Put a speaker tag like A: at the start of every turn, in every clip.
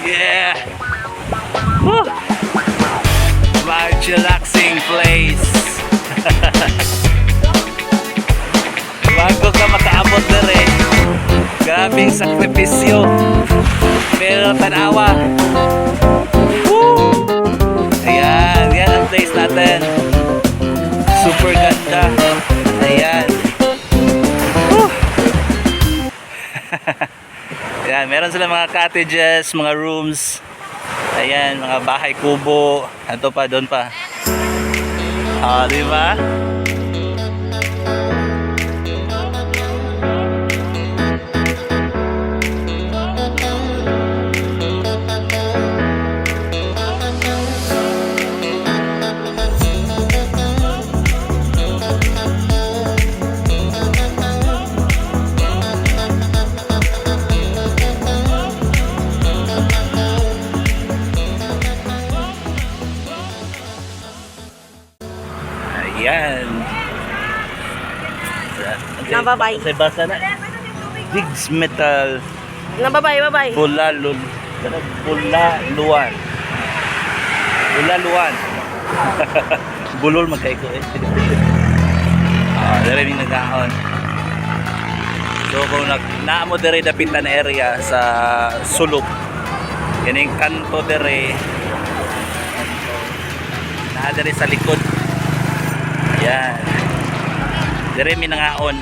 A: Yeah. Woo. My chillaxing place. Bago ka makaabot na rin, grabing sakripisyo. Pero tanawa. Woo. Ayan, yan ang place natin. Super ganda. Ayan. Woo. Ayan, meron sila mga cottages, mga rooms. Ayan, mga bahay kubo. Ito pa, doon pa. Di ba? Ayan.
B: Nababay.
A: Sa basa na. Digs metal.
B: Nababay.
A: Bulaluan. Bulaluan. Bulol magkaiko eh. Dere ning nagkaon. So kung naamo dere dapitan area sa sulok. Kining kanto dere. Naa dere sa likod. Yan. Dire mi nangaon.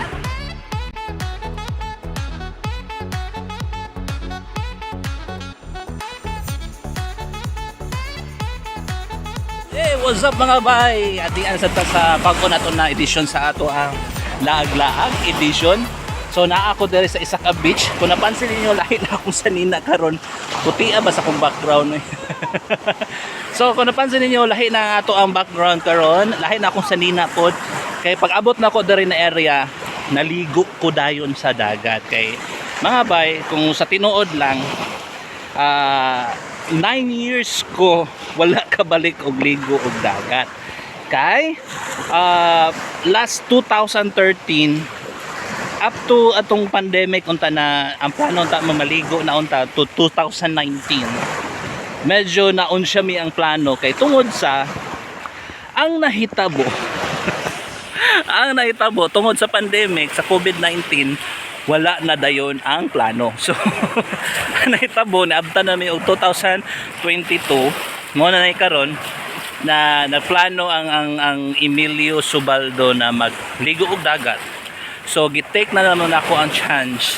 A: Hey, what's up mga bay? Atian sa bago nato na edition sa ato ang laag-laag edition. So naa ako dire sa Isaka Beach. Kung napansin niyo lahi na akong sanina karon. Puti ba sa akong background eh. So kung napansin niyo lahi na ato ang background karon, lahi na akong sanina pod. Kay pag abot na ko diri na area, naligo ko dayon sa dagat. Kay mga bay, kung sa tinuod lang 9 years ko wala ka balik og ligo og dagat. Kay last 2013 up to atong pandemic unta na ang plano unta mamaligo na unta to 2019. Medyo naon siya mi ang plano kay tungod sa ang nahitabo tungod sa pandemic sa COVID-19 wala na dayon ang plano. So nahitabo na abtan na mi og 2022 mo na nay karon na nagplano ang Emilio Subaldo na magligo og dagat. So gitake na naman ako ang chance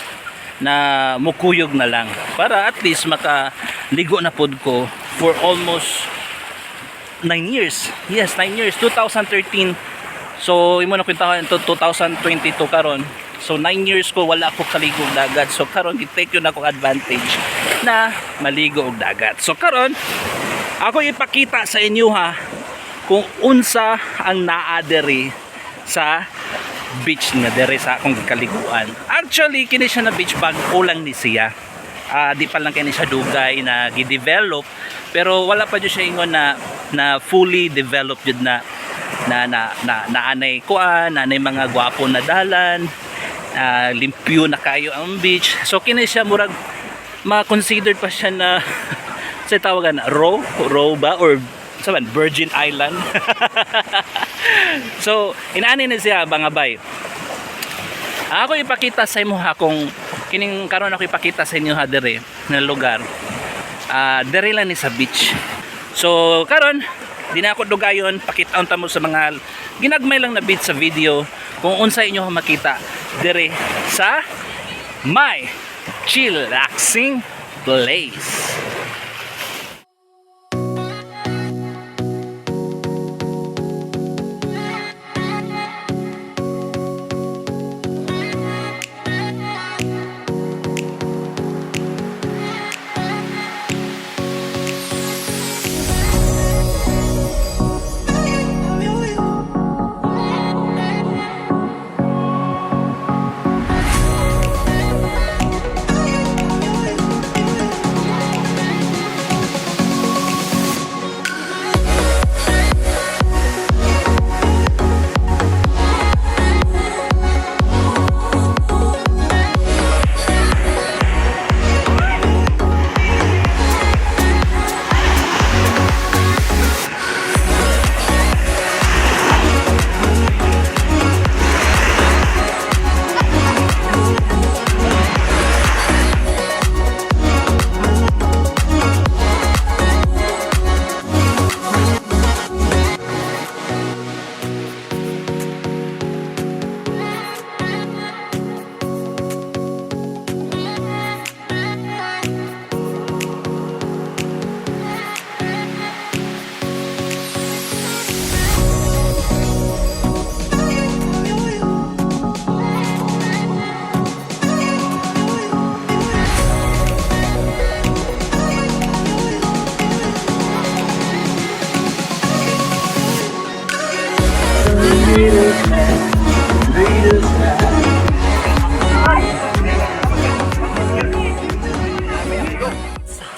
A: na mukuyog na lang para at least makaligo na pod ko for almost 9 years. Yes, 9 years. 2013. So imo na kwentahan to 2022 karon. So 9 years ko wala ako kaligo og dagat. So karon gitake yun ako advantage na maligo og dagat. So karon ako ipakita sa inyo ha kung unsa ang naa diri sa beach na dere sa akong kaliguan. Actually kini siya na beach bag ulang ni siya. Di pa lang kini siya dugay na gi-develop pero wala pa jud siya ingon na fully developed jud na anay kuan, anay mga gwapo na dalan, limpyo na kayo ang beach. So kini siya murag ma-considered pa siya na sa tawagan raw ba or saban Virgin Island. So inaani ni siya mga bay. Ako ipakita sa imo ha kung kining karon ako ipakita sa inyo ha dere na lugar. Dere lang ni sa beach. So karon di na ako dugayon, pakitaon ta mo sa mga ginagmay lang na beach sa video kung unsa inyo makita dere sa my chillaxing place.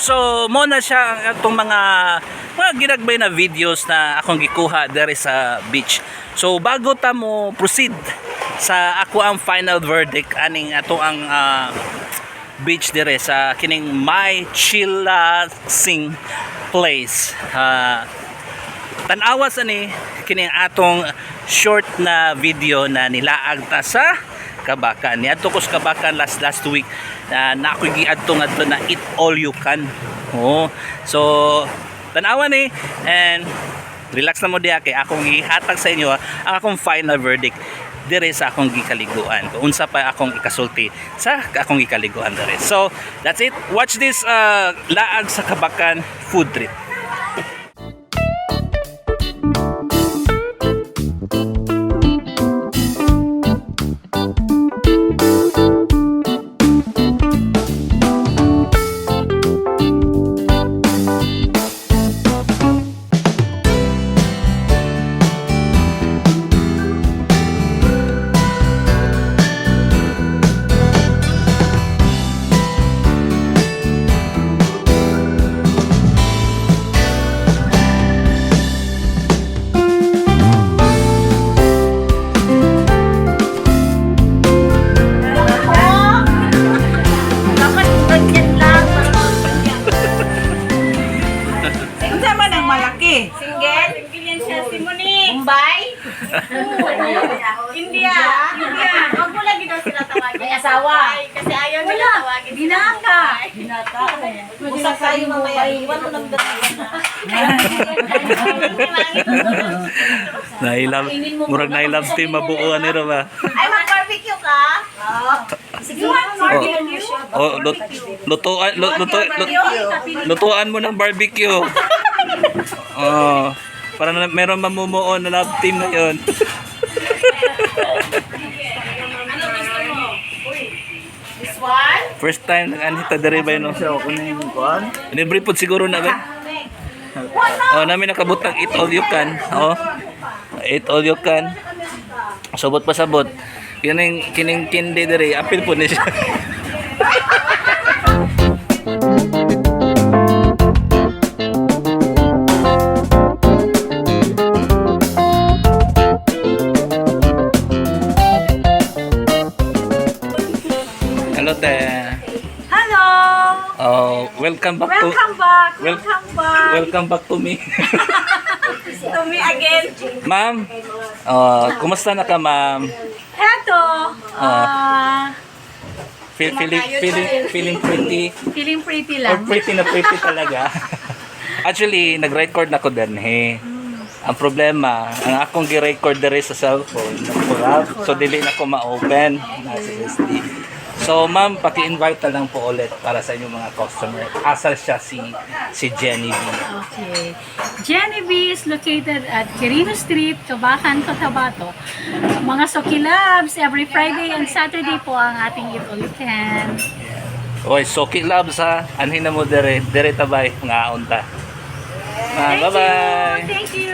A: So mo na siya atong mga ginagbay na videos na akong gikuha dere sa beach. So bago ta mo proceed sa ako ang final verdict aning ato ang beach dire sa kining My Chillaxing place. Tanawas ani kining atong short na video na nilaag ta sa Kabakan. Niadto ko sa Kabakan last week na ako giadto ngadto na eat all you can. Oh. So tanawa ni and relax na mo diha kay akong ihatag sa inyo ang akong final verdict dire sa akong gikaliguan. Kung unsa pa akong ikasulti sa akong gikaliguan dire. So that's it. Watch this laag sa Kabakan food trip.
B: Dapat ganyan lang.
C: Unsa man ang malaki?
B: Single?
D: Yan siya, si Monique.
B: Mumbai?
D: India. Wag mo lagi daw sila tawagin.
B: May asawa.
D: Kasi ayaw nila tawagin.
C: Binata.
B: Busa tayo mamaya. Iwan mo lang dalawa na.
A: Nailam, murag nailam team mabuuan ni ba?
B: Ay, mag-barbecue ka? Sige, barbecue.
A: Oh, lutuan mo ng barbecue. Oh, para na, meron mamumuo na love team na 'yon.
B: This one?
A: First time nag-anhita dere ba no? So, kuno yung kuan. Libre pod siguro na ba? Oh, namin nakabutang eat all you can. Oh. Eat all you can. Sabot pa sabot. Kining kindi dere, apil po ni siya. Hello te.
C: Hello.
A: Oh, welcome back to
C: Welcome back.
A: Wel-
C: Welcome back.
A: welcome back to me.
C: To me again.
A: Ma'am, kumusta na ka, ma'am?
C: Heto.
A: Feeling pretty
C: Feeling pretty
A: or
C: lang.
A: pretty na pretty talaga. Actually, nag-record na ko din eh. Ang problema, ang akong gi-record dere sa cellphone, nagpurap, so dili na ko ma-open na sa SD. So, ma'am, paki-invite na lang po ulit para sa inyong mga customer. Asal siya si Jenny B.
C: Okay. Jenny B is located at Quirino Street, Kabakan, Cotabato. Mga Sokilabs, every Friday and Saturday po ang ating Eat All You Can.
A: Oy, Soki Labs ha. Anhin na mo dere tabay nga unta. Bye-bye.
C: Thank you.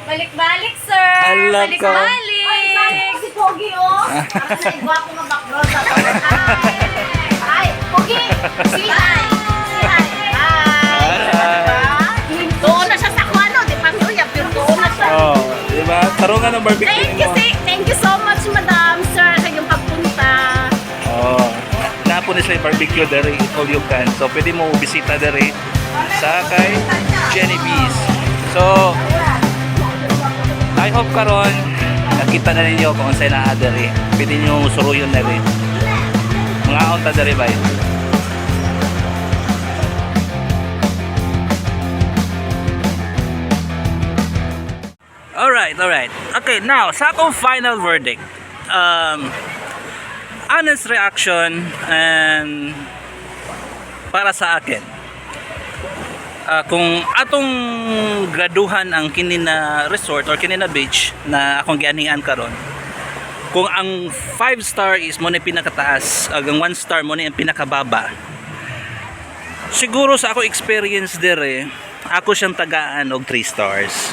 D: Balik-balik, sir.
A: Alam ko.
D: Balik-balik.
B: Si Pogi, oh. Parang sa igwapo ng background. Ay, Pogi. Si Hi. Si Hi. Hi. Doon na siya sa kuano. Di pa niya, pero doon na siya.
A: Oh, di ba? Tarungan ng barbecue mo.
D: Thank you so much, madam, sir, sa iyong pagpunta.
A: Oh, napo ni sa barbecue dere all you can. So pwede mo bisita dere sa kay Jenny B's. So I hope karon nakita na ninyo kung unsay naa dere. Pwede niyo suruyon dere. Mga unta dere ba? Alright. Okay, now sa akong final verdict. Honest reaction and para sa akin. Kung atong graduhan ang kini na resort or kini na beach na akong gianihan karon. Kung ang 5 star is mo na pinakataas, ang 1 star mo na yung pinakababa. Siguro sa ako experience dire, ako siyang tagaan og 3 stars.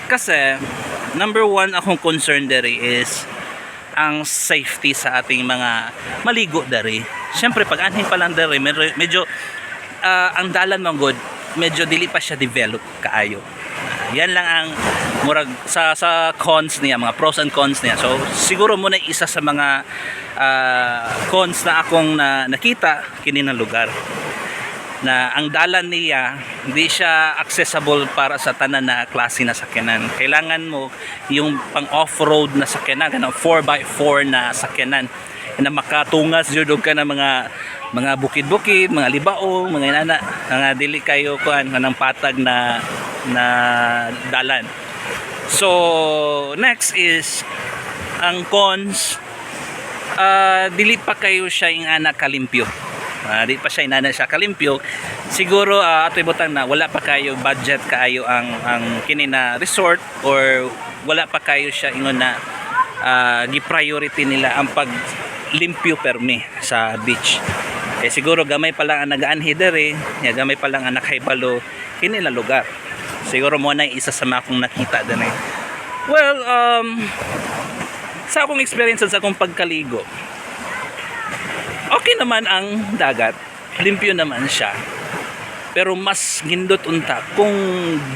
A: Kasi number 1 akong concern dire is ang safety sa ating mga maligo dari. Siyempre pag anhin pa lang dari, medyo ang dalan man good, medyo dili pa siya develop kaayo. Yan lang ang murag sa cons niya, mga pros and cons niya. So siguro muna isa sa mga cons na akong nakita kini ng lugar, na ang dalan niya hindi siya accessible para sa tanan na klase na sakyanan. Kailangan mo yung pang off-road na sakyanan, ganang 4x4 na sakyanan na makatungas jud ka na mga bukid-bukid, mga libaong, mga inana, nga dili kayo kuan kanang patag na dalan. So next is ang cons, dili pa kayo siya ing anak kalimpyo. Di pa siya inana siya kalimpyo. Siguro atoy butang na wala pa kayo budget kaayo ang kini na resort, or wala pa kayo siya ingon na gi-priority nila ang paglimpyo permi sa beach. Siguro gamay pa lang ang nagaanhi dere, gamay pa lang ang nakaibalo kini na lugar. Siguro mo na isa sa mga akong nakita din. Well, sa akong experience sa akong pagkaligo, okay naman ang dagat, limpyo naman siya. Pero mas gindot unta kung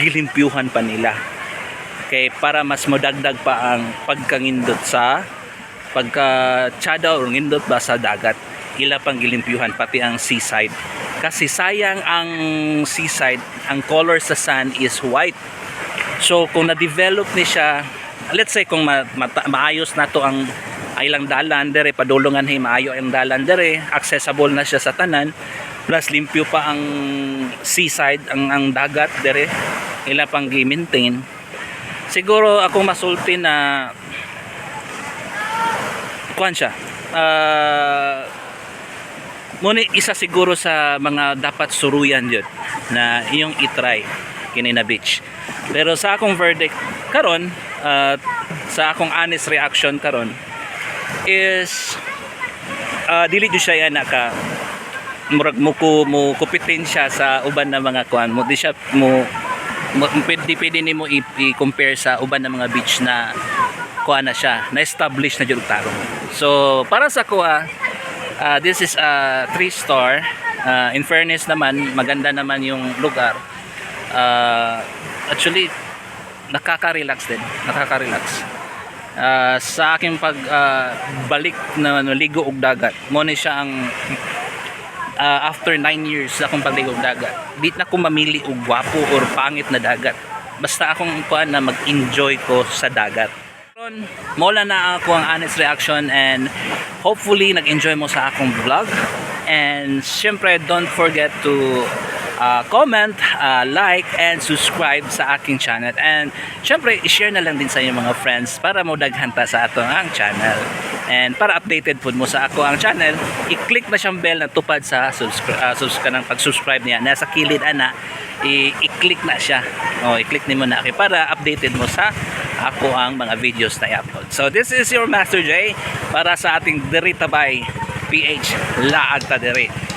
A: gilimpyuhan pa nila. Okay, para mas modagdag pa ang pagkangindot sa pagka-tsada o ngindot ba sa dagat. Ila pang gilimpyuhan pati ang seaside. Kasi sayang ang seaside, ang color sa sand is white. So kung na-develop ni siya, let's say kung maayos na to ang ilang dalan dere, padulungan hay maayo ang dalan dere, accessible na siya sa tanan, plus limpyo pa ang seaside, ang dagat dere, ila pang gi-maintain. Siguro ako masulti na kuan siya, muna isa siguro sa mga dapat suruyan yun na iyong itry kini na beach. Pero sa akong verdict karon, sa akong honest reaction karon is dili jud siya ana ka murag mo kupitin siya sa uban na mga kuan mo, di siya pwede nimo i-compare sa uban na mga beach na kuan na siya na establish na jud tarong. So para sa kuha, this is a 3-star. In fairness naman, maganda naman yung lugar. Actually nakaka-relax din, sa aking balik na ligo og dagat, mo ni siya ang after 9 years akong pagligo og dagat, di na ko mamili og gwapo or pangit na dagat, basta akong kuan na mag-enjoy ko sa dagat. Mola na ako ang honest reaction, and hopefully nag-enjoy mo sa akong vlog. And syempre don't forget to comment, like, and subscribe sa aking channel. And syempre i-share na lang din sa inyong mga friends para mo daghanta sa ato ang channel. And para updated po mo sa ako ang channel, i-click na siyang bell na tupad sa pag-subscribe niya. Nasa kilid ana, i-click na siya. I-click nimo na para updated mo sa ako ang mga videos na i-upload. So this is your Master J para sa ating Diri Tabay PH Laag ta Diri.